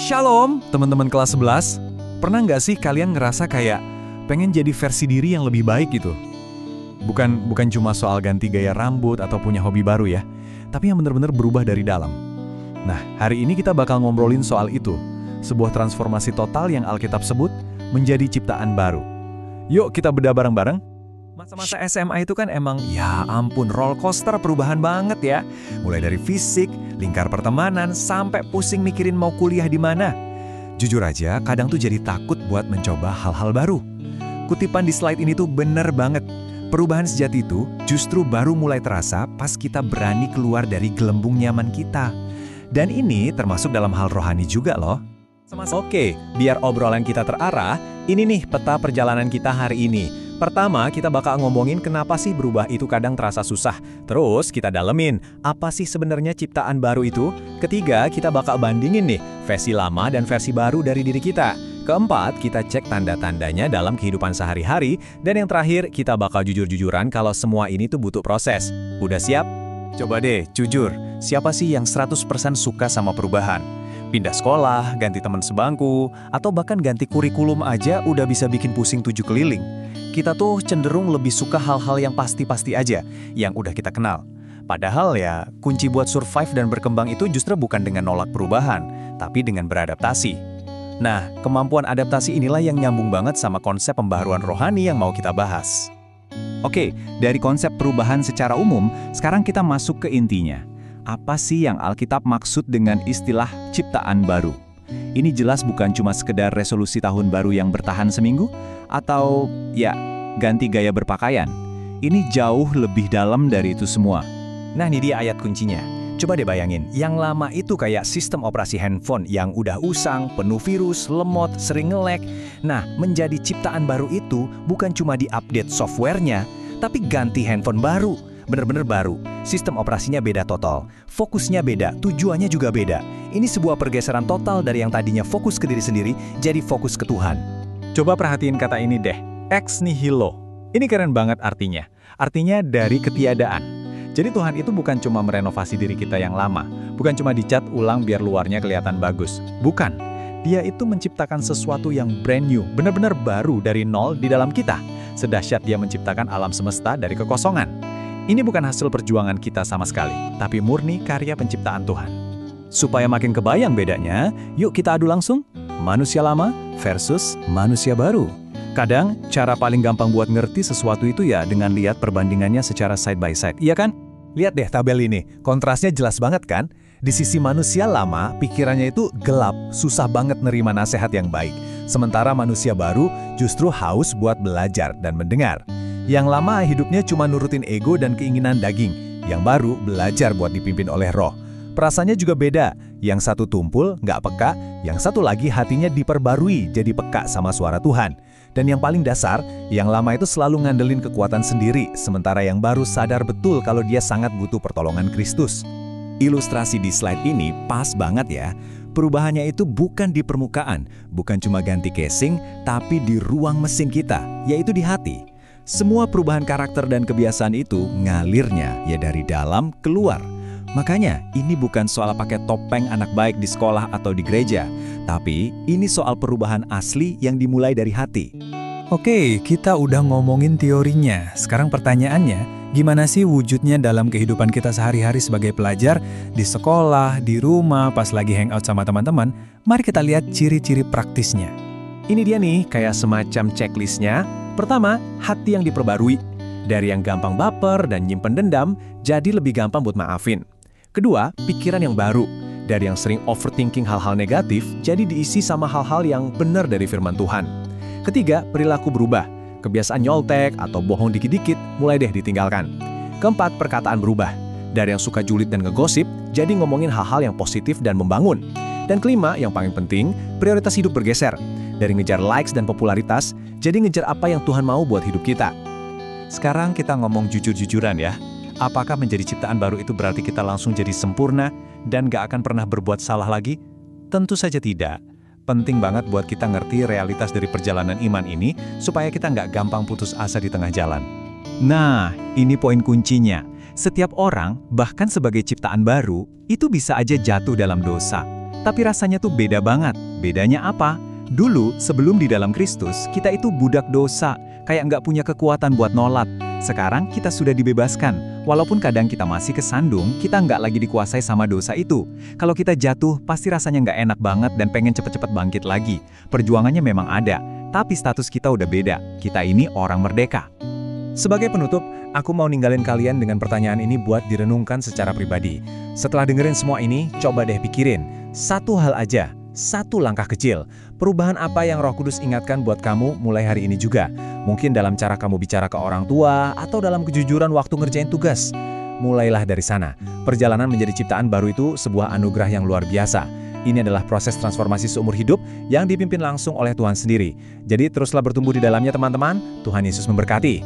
Shalom, teman-teman kelas 11. Pernah nggak sih kalian ngerasa kayak pengen jadi versi diri yang lebih baik gitu? Bukan cuma soal ganti gaya rambut atau punya hobi baru ya, tapi yang benar-benar berubah dari dalam. Nah, hari ini kita bakal ngobrolin soal itu, sebuah transformasi total yang Alkitab sebut menjadi ciptaan baru. Yuk kita bedah bareng-bareng. Masa-masa SMA itu kan emang, ya ampun, roller coaster perubahan banget ya. Mulai dari fisik, lingkar pertemanan, sampai pusing mikirin mau kuliah di mana. Jujur aja, kadang tuh jadi takut buat mencoba hal-hal baru. Kutipan di slide ini tuh bener banget. Perubahan sejati itu justru baru mulai terasa pas kita berani keluar dari gelembung nyaman kita. Dan ini termasuk dalam hal rohani juga loh. Oke, biar obrolan kita terarah, ini nih peta perjalanan kita hari ini. Pertama, kita bakal ngomongin kenapa sih berubah itu kadang terasa susah. Terus kita dalemin, apa sih sebenarnya ciptaan baru itu? Ketiga, kita bakal bandingin nih, versi lama dan versi baru dari diri kita. Keempat, kita cek tanda-tandanya dalam kehidupan sehari-hari. Dan yang terakhir, kita bakal jujur-jujuran kalau semua ini tuh butuh proses. Udah siap? Coba deh, jujur, siapa sih yang 100% suka sama perubahan? Pindah sekolah, ganti teman sebangku, atau bahkan ganti kurikulum aja udah bisa bikin pusing 7 keliling. Kita tuh cenderung lebih suka hal-hal yang pasti-pasti aja, yang udah kita kenal. Padahal ya, kunci buat survive dan berkembang itu justru bukan dengan nolak perubahan, tapi dengan beradaptasi. Nah, kemampuan adaptasi inilah yang nyambung banget sama konsep pembaharuan rohani yang mau kita bahas. Oke, dari konsep perubahan secara umum, sekarang kita masuk ke intinya. Apa sih yang Alkitab maksud dengan istilah ciptaan baru? Ini jelas bukan cuma sekedar resolusi tahun baru yang bertahan seminggu, atau ya, ganti gaya berpakaian. Ini jauh lebih dalam dari itu semua. Nah, ini dia ayat kuncinya. Coba deh bayangin, yang lama itu kayak sistem operasi handphone yang udah usang, penuh virus, lemot, sering nge-lag. Nah, menjadi ciptaan baru itu bukan cuma di-update softwarenya, tapi ganti handphone baru. Bener-bener baru, sistem operasinya beda total, fokusnya beda, tujuannya juga beda. Ini sebuah pergeseran total dari yang tadinya fokus ke diri sendiri, jadi fokus ke Tuhan. Coba perhatiin kata ini deh, ex nihilo. Ini keren banget artinya. Artinya dari ketiadaan. Jadi Tuhan itu bukan cuma merenovasi diri kita yang lama, bukan cuma dicat ulang biar luarnya kelihatan bagus. Bukan. Dia itu menciptakan sesuatu yang brand new, benar-benar baru dari nol di dalam kita. Sedahsyat dia menciptakan alam semesta dari kekosongan. Ini bukan hasil perjuangan kita sama sekali, tapi murni karya penciptaan Tuhan. Supaya makin kebayang bedanya, yuk kita adu langsung. Manusia lama versus manusia baru. Kadang, cara paling gampang buat ngerti sesuatu itu ya dengan lihat perbandingannya secara side by side, iya kan? Lihat deh tabel ini, kontrasnya jelas banget kan? Di sisi manusia lama, pikirannya itu gelap, susah banget nerima nasihat yang baik. Sementara manusia baru justru haus buat belajar dan mendengar. Yang lama hidupnya cuma nurutin ego dan keinginan daging. Yang baru belajar buat dipimpin oleh roh. Perasaannya juga beda. Yang satu tumpul, nggak peka. Yang satu lagi hatinya diperbarui jadi peka sama suara Tuhan. Dan yang paling dasar, yang lama itu selalu ngandelin kekuatan sendiri. Sementara yang baru sadar betul kalau dia sangat butuh pertolongan Kristus. Ilustrasi di slide ini pas banget ya. Perubahannya itu bukan di permukaan. Bukan cuma ganti casing, tapi di ruang mesin kita, yaitu di hati. Semua perubahan karakter dan kebiasaan itu ngalirnya ya dari dalam keluar. Makanya ini bukan soal pakai topeng anak baik di sekolah atau di gereja, tapi ini soal perubahan asli yang dimulai dari hati. Oke, kita udah ngomongin teorinya. Sekarang pertanyaannya, gimana sih wujudnya dalam kehidupan kita sehari-hari sebagai pelajar, di sekolah, di rumah, pas lagi hangout sama teman-teman? Mari kita lihat ciri-ciri praktisnya. Ini dia nih, kayak semacam checklistnya. Pertama, hati yang diperbarui. Dari yang gampang baper dan nyimpen dendam, jadi lebih gampang buat maafin. Kedua, pikiran yang baru. Dari yang sering overthinking hal-hal negatif, jadi diisi sama hal-hal yang benar dari firman Tuhan. Ketiga, perilaku berubah. Kebiasaan nyoltek atau bohong dikit-dikit, mulai deh ditinggalkan. Keempat, perkataan berubah. Dari yang suka julid dan ngegosip, jadi ngomongin hal-hal yang positif dan membangun. Dan kelima, yang paling penting, prioritas hidup bergeser. Dari ngejar likes dan popularitas, jadi ngejar apa yang Tuhan mau buat hidup kita. Sekarang kita ngomong jujur-jujuran ya. Apakah menjadi ciptaan baru itu berarti kita langsung jadi sempurna dan gak akan pernah berbuat salah lagi? Tentu saja tidak. Penting banget buat kita ngerti realitas dari perjalanan iman ini supaya kita nggak gampang putus asa di tengah jalan. Nah, ini poin kuncinya. Setiap orang, bahkan sebagai ciptaan baru, itu bisa aja jatuh dalam dosa. Tapi rasanya tuh beda banget. Bedanya apa? Dulu, sebelum di dalam Kristus, kita itu budak dosa, kayak nggak punya kekuatan buat nolak. Sekarang kita sudah dibebaskan. Walaupun kadang kita masih kesandung, kita nggak lagi dikuasai sama dosa itu. Kalau kita jatuh, pasti rasanya nggak enak banget dan pengen cepet-cepet bangkit lagi. Perjuangannya memang ada, tapi status kita udah beda. Kita ini orang merdeka. Sebagai penutup, aku mau ninggalin kalian dengan pertanyaan ini buat direnungkan secara pribadi. Setelah dengerin semua ini, coba deh pikirin. Satu hal aja, satu langkah kecil. Perubahan apa yang Roh Kudus ingatkan buat kamu mulai hari ini juga? Mungkin dalam cara kamu bicara ke orang tua, atau dalam kejujuran waktu ngerjain tugas. Mulailah dari sana. Perjalanan menjadi ciptaan baru itu sebuah anugerah yang luar biasa. Ini adalah proses transformasi seumur hidup yang dipimpin langsung oleh Tuhan sendiri. Jadi teruslah bertumbuh di dalamnya teman-teman. Tuhan Yesus memberkati.